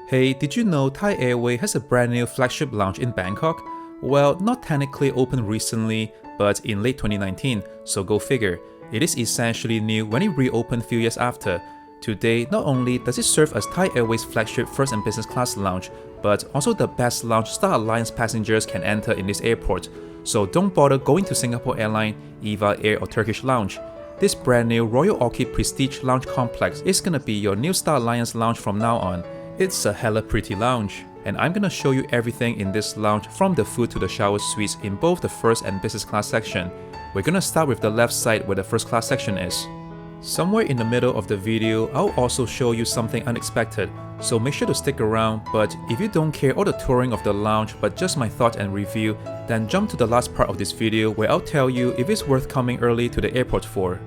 Hey, did you know Thai Airway has a brand new flagship lounge in Bangkok? Well, not technically opened recently, but in late 2019, so go figure. It is essentially new when it reopened a few years after. Today, not only does it serve as Thai Airway's flagship first and business class lounge, but also the best lounge Star Alliance passengers can enter in this airport. So don't bother going to Singapore Airlines, EVA Air or Turkish Lounge. This brand new Royal Orchid Prestige Lounge Complex is gonna be your new Star Alliance lounge from now on. It's a hella pretty lounge, and I'm gonna show you everything in this lounge from the food to the shower suites in both the first and business class section. We're gonna start with the left side where the first class section is. Somewhere in the middle of the video, I'll also show you something unexpected, so make sure to stick around. But if you don't care all the touring of the lounge but just my thought and review, then jump to the last part of this video where I'll tell you if it's worth coming early to the airport for.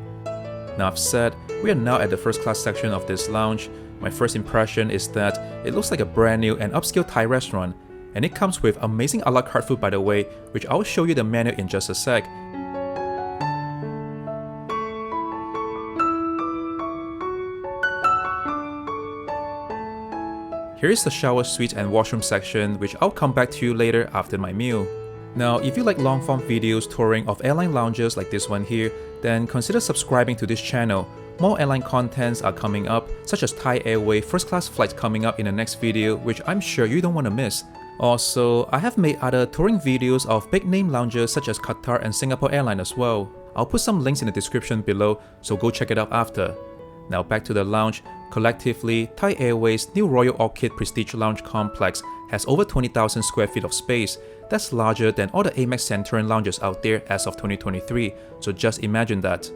Enough said, we are now at the first class section of this lounge. My first impression is that it looks like a brand new and upscale Thai restaurant, and it comes with amazing a la carte food by the way, which I'll show you the menu in just a sec. Here is the shower suite and washroom section, which I'll come back to you later after my meal. Now, if you like long-form videos touring of airline lounges like this one here, then consider subscribing to this channel. More airline contents are coming up, such as Thai Airway first class flights coming up in the next video, which I'm sure you don't want to miss. Also, I have made other touring videos of big name lounges such as Qatar and Singapore Airlines as well. I'll put some links in the description below, so go check it out after. Now back to the lounge. Collectively, Thai Airway's new Royal Orchid Prestige Lounge Complex has over 20,000 square feet of space. That's larger than all the Amex Centurion lounges out there as of 2023, so just imagine that.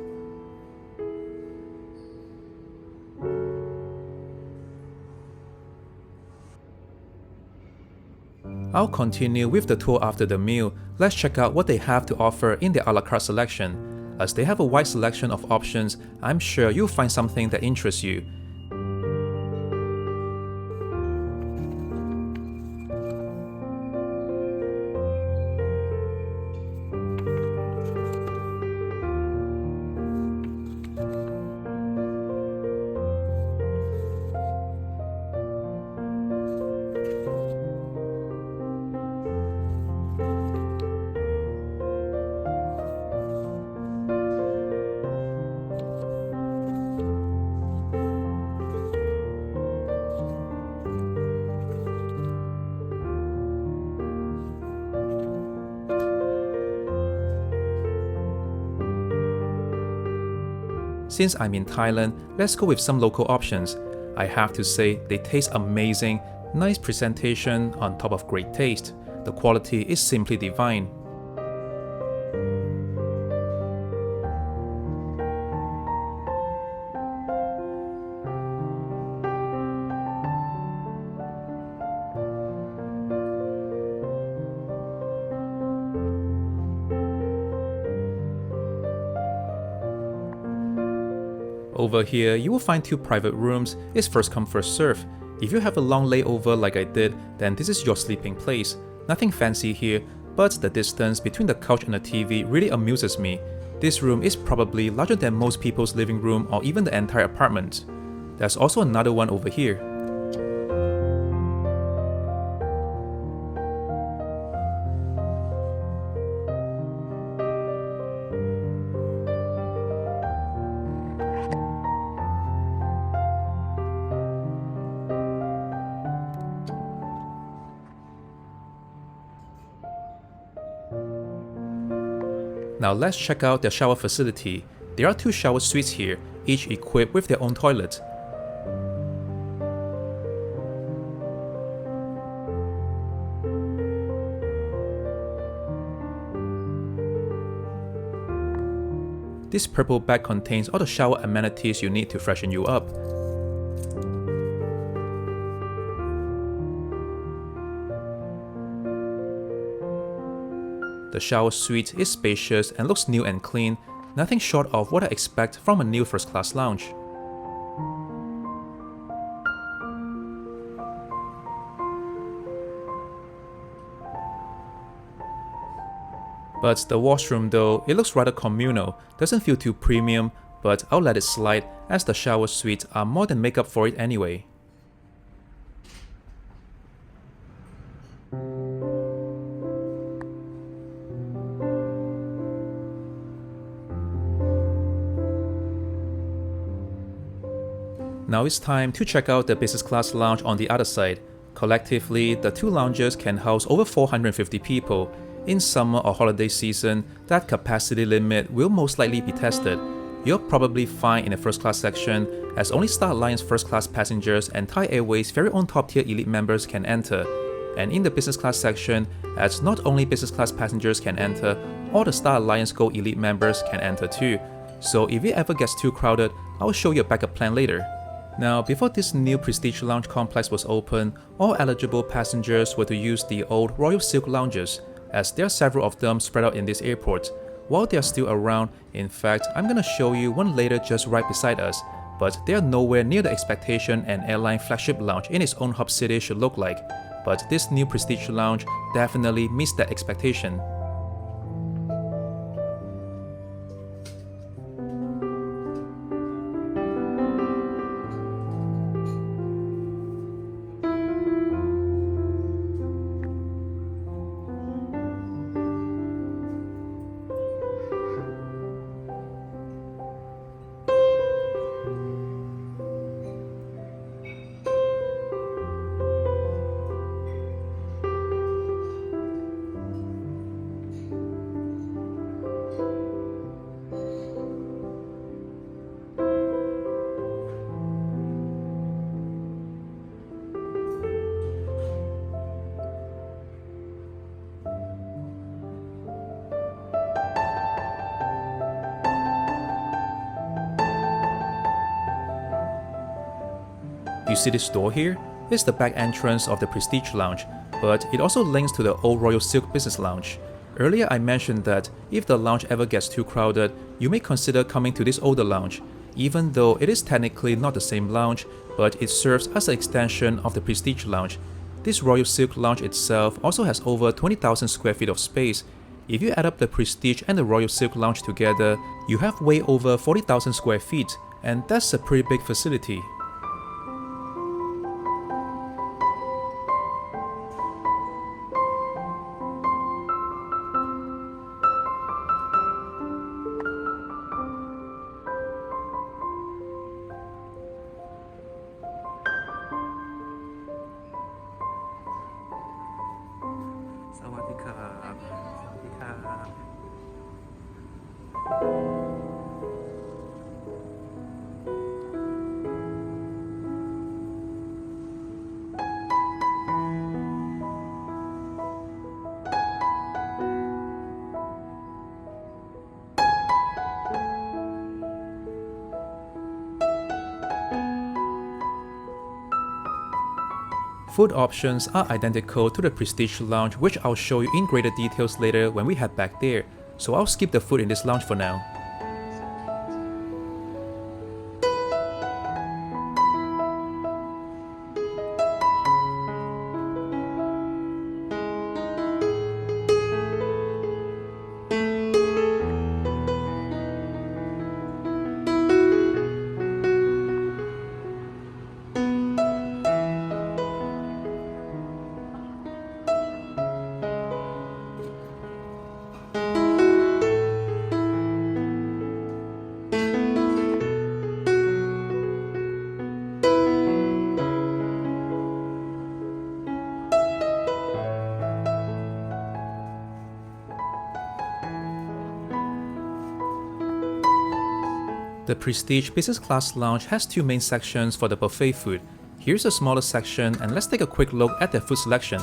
I'll continue with the tour after the meal. Let's check out what they have to offer in their a la carte selection. As they have a wide selection of options, I'm sure you'll find something that interests you. Since I'm in Thailand, let's go with some local options. I have to say, they taste amazing, nice presentation on top of great taste. The quality is simply divine. Over here, you will find two private rooms. It's first come first serve. If you have a long layover like I did, then this is your sleeping place. Nothing fancy here, but the distance between the couch and the TV really amuses me. This room is probably larger than most people's living room or even the entire apartment. There's also another one over here. Now let's check out their shower facility. There are two shower suites here, each equipped with their own toilet. This purple bag contains all the shower amenities you need to freshen you up. The shower suite is spacious and looks new and clean, nothing short of what I expect from a new first-class lounge. But the washroom though, it looks rather communal, doesn't feel too premium, but I'll let it slide as the shower suites are more than make up for it anyway. Now it's time to check out the business class lounge on the other side. Collectively, the two lounges can house over 450 people. In summer or holiday season, that capacity limit will most likely be tested. You'll probably find in the first class section, as only Star Alliance first class passengers and Thai Airways very own top tier elite members can enter. And in the business class section, as not only business class passengers can enter, all the Star Alliance Gold elite members can enter too. So if it ever gets too crowded, I'll show you a backup plan later. Now, before this new Prestige Lounge complex was open, all eligible passengers were to use the old Royal Silk lounges, as there are several of them spread out in this airport. While they are still around, in fact, I'm gonna show you one later just right beside us, but they are nowhere near the expectation an airline flagship lounge in its own hub city should look like. But this new Prestige Lounge definitely meets that expectation. You see this door here? It's the back entrance of the Prestige Lounge, but it also links to the old Royal Silk Business Lounge. Earlier I mentioned that if the lounge ever gets too crowded, you may consider coming to this older lounge, even though it is technically not the same lounge, but it serves as an extension of the Prestige Lounge. This Royal Silk Lounge itself also has over 20,000 square feet of space. If you add up the Prestige and the Royal Silk Lounge together, you have way over 40,000 square feet, and that's a pretty big facility. Food options are identical to the Prestige Lounge, which I'll show you in greater details later when we head back there, so I'll skip the food in this lounge for now. The Prestige Business Class Lounge has two main sections for the buffet food. Here's a smaller section, and let's take a quick look at their food selection.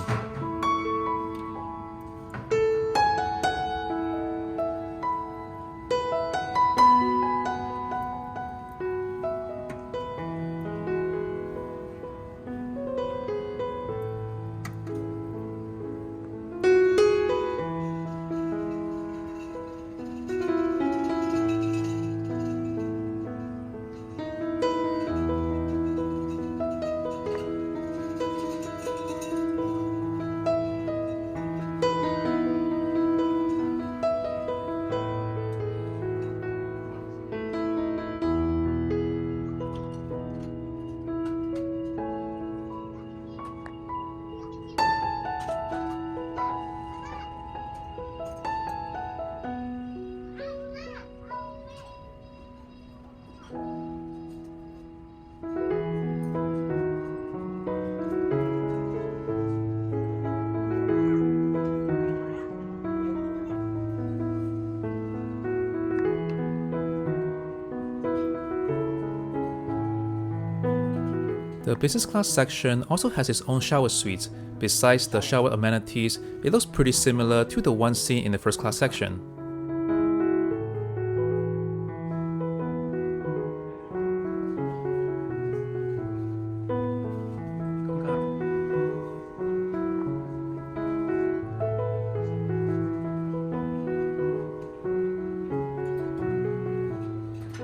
The business class section also has its own shower suite. Besides the shower amenities, it looks pretty similar to the one seen in the first class section.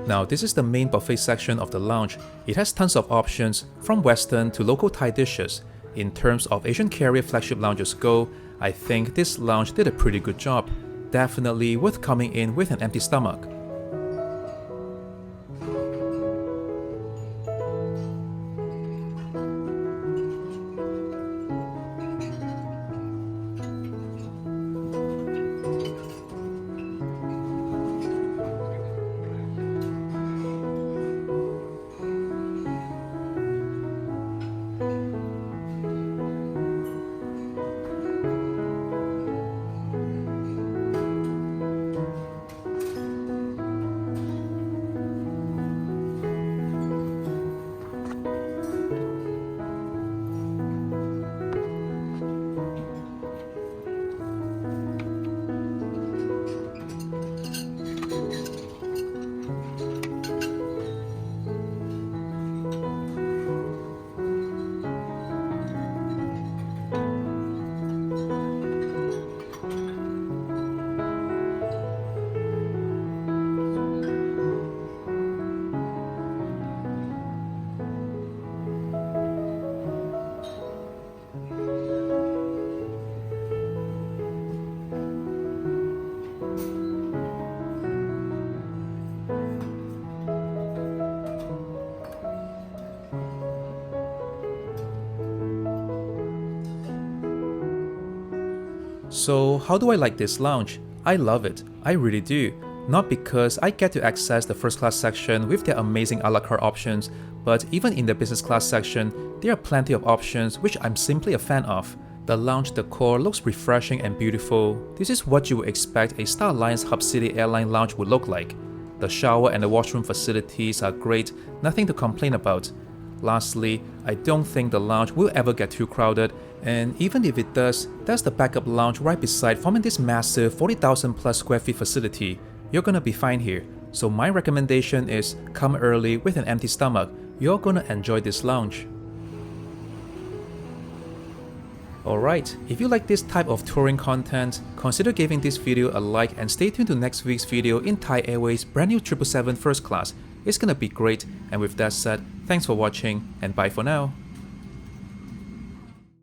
Now, this is the main buffet section of the lounge. It has tons of options, from Western to local Thai dishes. In terms of Asian carrier flagship lounges go, I think this lounge did a pretty good job. Definitely worth coming in with an empty stomach. So how do I like this lounge? I love it, I really do. Not because I get to access the first class section with their amazing a la carte options, but even in the business class section, there are plenty of options which I'm simply a fan of. The lounge decor looks refreshing and beautiful. This is what you would expect a Star Alliance Hub City airline lounge would look like. The shower and the washroom facilities are great, nothing to complain about. Lastly, I don't think the lounge will ever get too crowded, and even if it does, there's the backup lounge right beside forming this massive 40,000 plus square feet facility. You're gonna be fine here. So my recommendation is come early with an empty stomach. You're gonna enjoy this lounge. Alright, if you like this type of touring content, consider giving this video a like and stay tuned to next week's video in Thai Airways brand new 777 first class. It's gonna be great, and with that said, thanks for watching and bye for now.